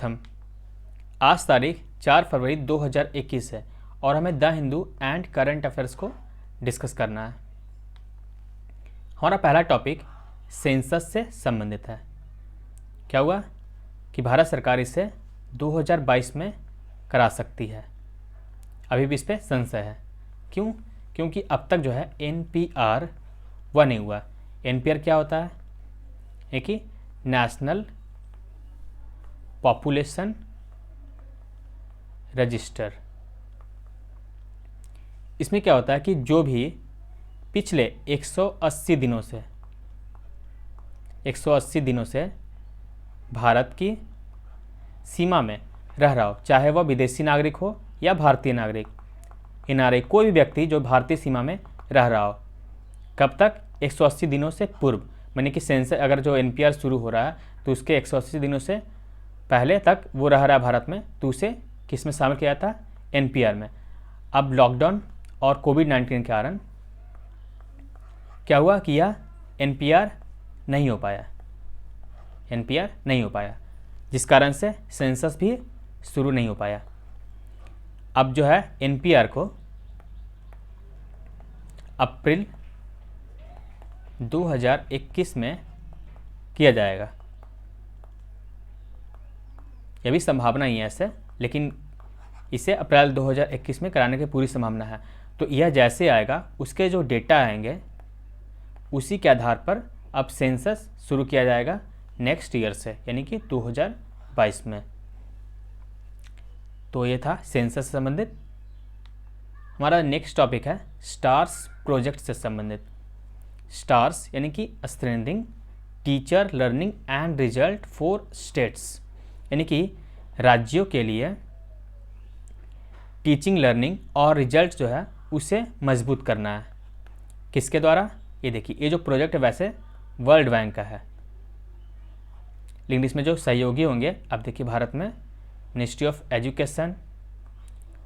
हम आज तारीख 4 फरवरी 2021 है और हमें the Hindu and current affairs को डिस्कस करना है। हमारा पहला टॉपिक सेंसस से संबंधित है। क्या हुआ कि भारत सरकार इसे 2022 में करा सकती है। अभी भी इस पर संशय है। क्यों? क्योंकि अब तक जो है NPR वह नहीं हुआ। NPR क्या होता है? ये कि नेशनल पॉपुलेशन रजिस्टर। इसमें क्या होता है कि जो भी पिछले 180 दिनों से भारत की सीमा में रह रहा हो, चाहे वह विदेशी नागरिक हो या भारतीय नागरिक, NRI, कोई भी व्यक्ति जो भारतीय सीमा में रह रहा हो, कब तक? 180 दिनों से पूर्व, यानी कि सेंसस अगर जो NPR शुरू हो रहा है तो उसके 180 दिनों से पहले तक वो रह रहा है भारत में, तो उसे किस में शामिल किया था? NPR में। अब लॉकडाउन और कोविड-19 के कारण क्या हुआ कि यह NPR नहीं हो पाया, जिस कारण से सेंसस भी शुरू नहीं हो पाया। अब जो है NPR को अप्रैल 2021 में किया जाएगा। यह भी संभावना ही है ऐसे, लेकिन इसे अप्रैल 2021 में कराने की पूरी संभावना है। तो यह जैसे आएगा उसके जो डेटा आएंगे उसी के आधार पर अब सेंसस शुरू किया जाएगा नेक्स्ट ईयर से, यानी कि 2022 में। तो ये था सेंसस से संबंधित। हमारा नेक्स्ट टॉपिक है स्टार्स प्रोजेक्ट से संबंधित। स्टार्स यानी कि strengthening teacher learning and result for states, यानी कि राज्यों के लिए टीचिंग लर्निंग और रिजल्ट जो है उसे मजबूत करना है। किसके द्वारा? ये देखिए, ये जो प्रोजेक्ट है वैसे वर्ल्ड बैंक का है, लेकिन इसमें जो सहयोगी होंगे, अब देखिए भारत में ministry of education,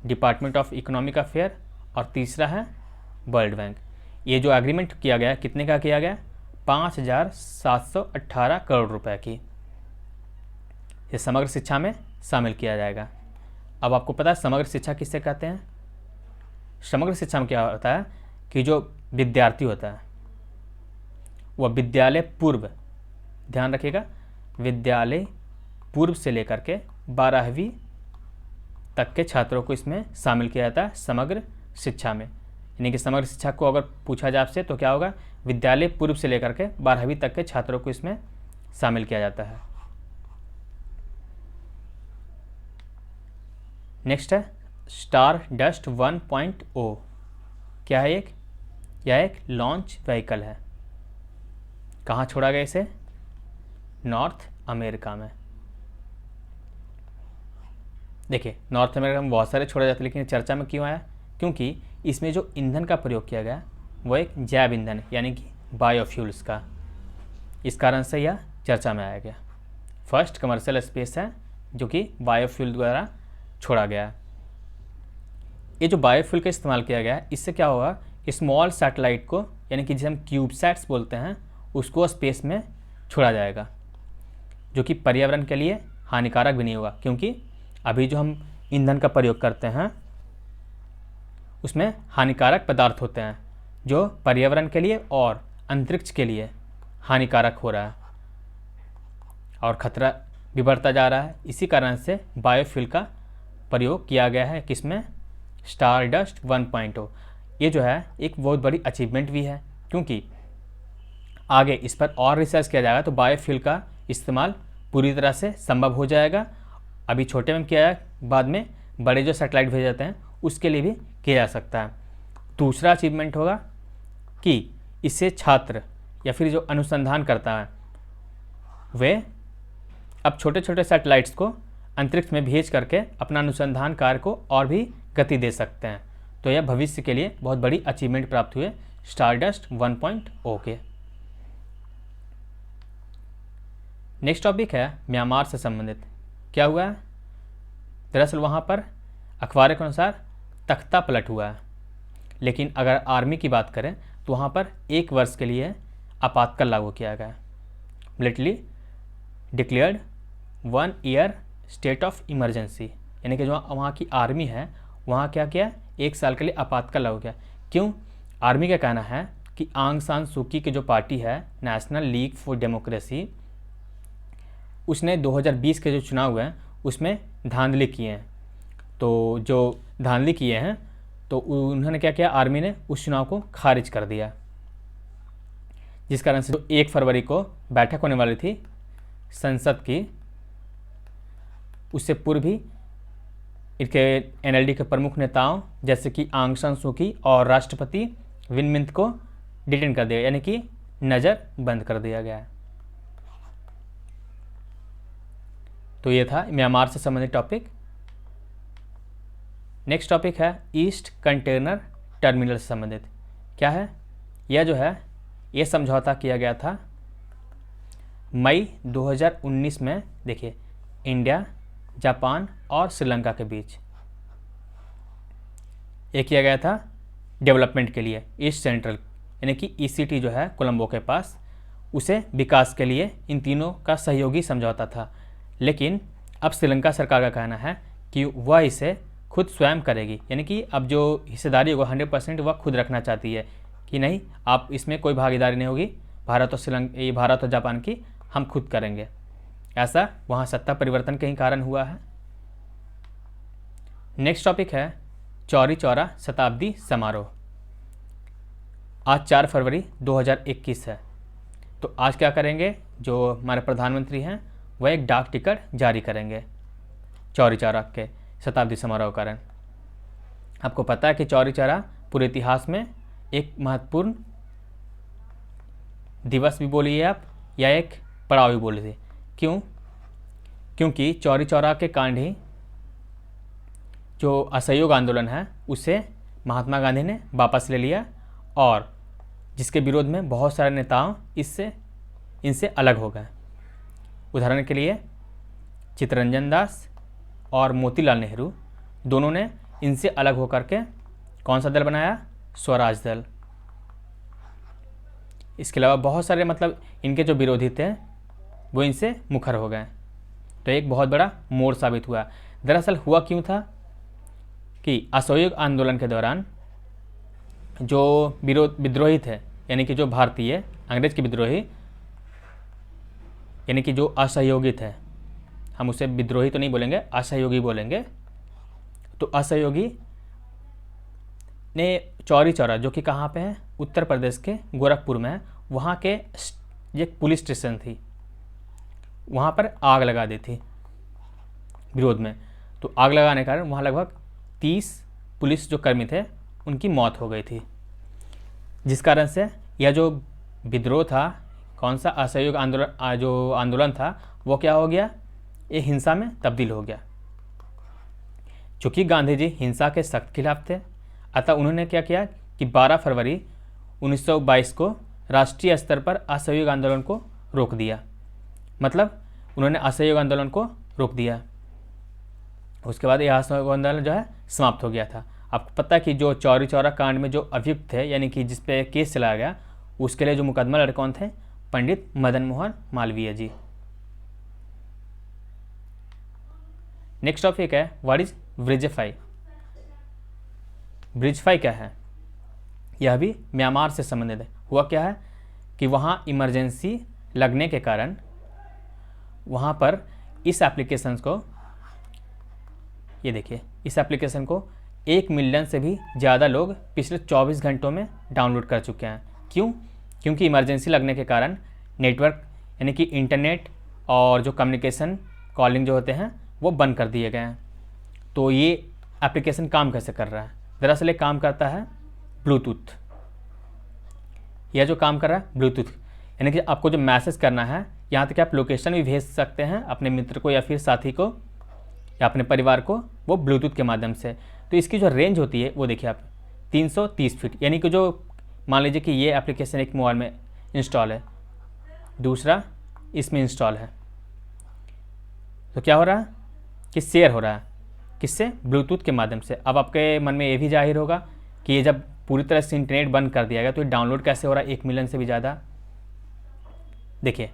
department of economic affair और तीसरा है वर्ल्ड बैंक। ये जो एग्रीमेंट किया गया, कितने का किया गया? 5,718 करोड़ रुपए की। ये समग्र शिक्षा में शामिल किया जाएगा। अब आपको पता है समग्र शिक्षा किससे कहते हैं? समग्र शिक्षा में क्या होता है कि जो विद्यार्थी होता है वह विद्यालय पूर्व, ध्यान रखिएगा, विद्यालय पूर्व से लेकर के 12वीं तक के छात्रों को इसमें शामिल किया जाता है समग्र शिक्षा में। यानी कि समग्र शिक्षा को अगर पूछा जाए आपसे तो क्या होगा? विद्यालय पूर्व से लेकर के 12वीं तक के छात्रों को इसमें शामिल किया जाता है। नेक्स्ट है स्टार डस्ट 1.0। क्या है? यह एक लॉन्च व्हीकल है। कहाँ छोड़ा गया इसे? नॉर्थ अमेरिका में। देखिए, नॉर्थ अमेरिका में बहुत सारे छोड़े जाते हैं, लेकिन चर्चा में क्यों आया? क्योंकि इसमें जो ईंधन का प्रयोग किया गया वो एक जैव ईंधन है, यानी कि बायोफ्यूल्स का। इस कारण से यह चर्चा में आया गया। फर्स्ट कमर्शियल स्पेस है जो कि बायोफ्यूल द्वारा छोड़ा गया है। ये जो बायोफ्यूल का इस्तेमाल किया गया है, इससे क्या होगा? स्मॉल सैटेलाइट को, यानी कि जिसे हम क्यूबसैट्स बोलते हैं, उसको स्पेस में छोड़ा जाएगा, जो कि पर्यावरण के लिए हानिकारक भी नहीं होगा। क्योंकि अभी जो हम ईंधन का प्रयोग करते हैं उसमें हानिकारक पदार्थ होते हैं जो पर्यावरण के लिए और अंतरिक्ष के लिए हानिकारक हो रहा है और खतरा भी बढ़ता जा रहा है। इसी कारण से बायोफ्यूल का प्रयोग किया गया है। किसमें? Star dust 1.0। ये जो है एक बहुत बड़ी अचीवमेंट भी है, क्योंकि आगे इस पर और रिसर्च किया जाएगा तो बायोफ्यूल का इस्तेमाल पूरी तरह से संभव हो जाएगा। अभी छोटे में किया है, बाद में बड़े जो सैटेलाइट भेजे जाते हैं उसके लिए भी किया जा सकता है। दूसरा अचीवमेंट होगा कि इससे छात्र या फिर जो अनुसंधान करता है वे अब छोटे छोटे सैटेलाइट्स को अंतरिक्ष में भेज करके अपना अनुसंधान कार्य को और भी गति दे सकते हैं। तो यह भविष्य के लिए बहुत बड़ी अचीवमेंट प्राप्त हुए स्टारडस्ट 1.0 के। नेक्स्ट टॉपिक है म्यांमार से संबंधित। क्या हुआ है? दरअसल वहाँ पर अखबार के अनुसार तख्ता पलट हुआ है, लेकिन अगर आर्मी की बात करें तो वहाँ पर 1 वर्ष के लिए आपातकाल लागू किया गया है। Military declared 1 year state of emergency, यानी कि जो वहाँ की आर्मी है वहाँ क्या किया, 1 साल के लिए आपातकाल हो गया। क्यों? आर्मी का कहना है कि आंग सान सूकी की जो पार्टी है नेशनल लीग फॉर डेमोक्रेसी, उसने 2020 के जो चुनाव हुए हैं उसमें धांधली किए हैं। तो जो धांधली किए हैं तो उन्होंने क्या किया, आर्मी ने उस चुनाव को खारिज कर दिया, जिस कारण से जो 1 फरवरी को बैठक होने वाली थी संसद की, उससे पूर्व भी इनके एनएलडी के प्रमुख नेताओं जैसे कि आंग सान सूकी और राष्ट्रपति विन मिंट को डिटेन कर दिया, यानी कि नज़र बंद कर दिया गया है। तो ये था म्यांमार से संबंधित टॉपिक। नेक्स्ट टॉपिक है ईस्ट कंटेनर टर्मिनल से संबंधित। क्या है यह? जो है ये समझौता किया गया था मई 2019 में, देखिए, इंडिया, जापान और श्रीलंका के बीच। ये किया गया था डेवलपमेंट के लिए, ईस्ट सेंट्रल यानी कि ईसीटी जो है कोलंबो के पास, उसे विकास के लिए इन तीनों का सहयोगी समझौता था। लेकिन अब श्रीलंका सरकार का कहना है कि वह इसे खुद स्वयं करेगी, यानी कि अब जो हिस्सेदारी होगा 100% वह खुद रखना चाहती है कि नहीं, आप इसमें कोई भागीदारी नहीं होगी, भारत और जापान की हम खुद करेंगे। ऐसा वहाँ सत्ता परिवर्तन के ही कारण हुआ है। नेक्स्ट टॉपिक है चौरी चौरा शताब्दी समारोह। आज 4 फरवरी 2021 है। तो आज क्या करेंगे, जो हमारे प्रधानमंत्री हैं वह एक डाक टिकट जारी करेंगे चौरी चौरा के शताब्दी समारोह के कारण। आपको पता है कि चौरी चौरा पूरे इतिहास में एक महत्वपूर्ण दिवस भी बोलिए आप, या एक पड़ाव भी बोलिए। क्यों? क्योंकि चौरी चौरा के कांड ही जो असहयोग आंदोलन है उसे महात्मा गांधी ने वापस ले लिया, और जिसके विरोध में बहुत सारे नेताओं इनसे अलग हो गए। उदाहरण के लिए चित्तरंजन दास और मोतीलाल नेहरू दोनों ने इनसे अलग होकर के कौन सा दल बनाया, स्वराज दल। इसके अलावा बहुत सारे इनके जो विरोधी थे वो इनसे मुखर हो गए। तो एक बहुत बड़ा मोड़ साबित हुआ। दरअसल हुआ क्यों था कि असहयोग आंदोलन के दौरान जो विद्रोही थे, यानी कि जो भारतीय अंग्रेज के विद्रोही, यानी कि जो असहयोगी थे, हम उसे विद्रोही तो नहीं बोलेंगे, असहयोगी बोलेंगे। तो असहयोगी ने चौरी चौरा, जो कि कहाँ पे है, उत्तर प्रदेश के गोरखपुर में है, वहाँ के एक पुलिस स्टेशन थी, वहाँ पर आग लगा दी थी विरोध में। तो आग लगाने के कारण वहाँ लगभग 30 पुलिस जो कर्मी थे उनकी मौत हो गई थी, जिस कारण से यह जो विद्रोह था, कौन सा असहयोग आंदोलन था, वो क्या हो गया, ये हिंसा में तब्दील हो गया। चूँकि गांधी जी हिंसा के सख्त खिलाफ थे, अतः उन्होंने क्या किया कि 12 फरवरी 1922 को राष्ट्रीय स्तर पर असहयोग आंदोलन को रोक दिया। उन्होंने असहयोग आंदोलन को रोक दिया। उसके बाद यह असहयोग आंदोलन जो है समाप्त हो गया था। आपको पता है कि जो चौरी चौरा कांड में जो अभियुक्त थे, यानी कि जिस पे केस चलाया गया, उसके लिए जो मुकदमा लड़े कौन थे, पंडित मदन मोहन मालवीय जी। नेक्स्ट टॉपिक है व्हाट इज ब्रिजफाई। ब्रिजफाई क्या है? यह भी म्यांमार से संबंधित है। हुआ क्या है कि वहाँ इमरजेंसी लगने के कारण वहाँ पर इस एप्लीकेशन को, ये देखिए, इस एप्लीकेशन को 1 मिलियन से भी ज़्यादा लोग पिछले 24 घंटों में डाउनलोड कर चुके हैं। क्यों? क्योंकि इमरजेंसी लगने के कारण नेटवर्क, यानी कि इंटरनेट और जो कम्युनिकेशन कॉलिंग जो होते हैं वो बंद कर दिए गए हैं। तो ये एप्लीकेशन काम कैसे कर रहा है? दरअसल ये काम करता है ब्लूटूथ। यह जो काम कर रहा है ब्लूटूथ, यानी कि आपको जो मैसेज करना है, यहाँ तक कि आप लोकेशन भी भेज सकते हैं अपने मित्र को या फिर साथी को या अपने परिवार को, वो ब्लूटूथ के माध्यम से। तो इसकी जो रेंज होती है वो देखिए आप 330 फीट, यानी कि जो मान लीजिए कि ये एप्लीकेशन एक मोबाइल में इंस्टॉल है, दूसरा इसमें इंस्टॉल है, तो क्या हो रहा है कि शेयर हो रहा है। किससे? ब्लूटूथ के माध्यम से। अब आपके मन में ये भी जाहिर होगा कि ये जब पूरी तरह से इंटरनेट बंद कर दिया गया तो ये डाउनलोड कैसे हो रहा है 1 मिलियन से भी ज़्यादा। देखिए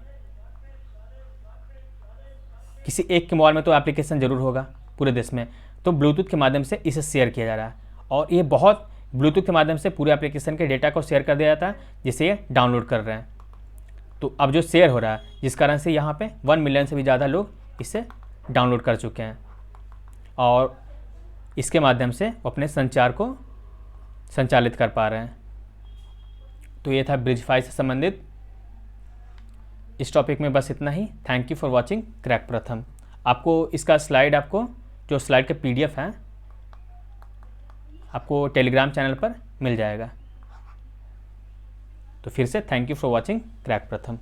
किसी एक के मोबाइल में तो एप्लीकेशन ज़रूर होगा पूरे देश में, तो ब्लूटूथ के माध्यम से इसे शेयर किया जा रहा है। और ये बहुत ब्लूटूथ के माध्यम से पूरे एप्लीकेशन के डेटा को शेयर कर दिया जाता है, जिसे ये डाउनलोड कर रहे हैं। तो अब जो शेयर हो रहा है, जिस कारण से यहाँ पे 1 मिलियन से भी ज़्यादा लोग इसे डाउनलोड कर चुके हैं और इसके माध्यम से वो अपने संचार को संचालित कर पा रहे हैं। तो ये था ब्रिजफाई से संबंधित। इस टॉपिक में बस इतना ही। Thank you for watching Crack Pratham. आपको इसका स्लाइड, आपको जो स्लाइड का PDF है आपको टेलीग्राम चैनल पर मिल जाएगा। तो फिर से thank you for watching Crack प्रथम।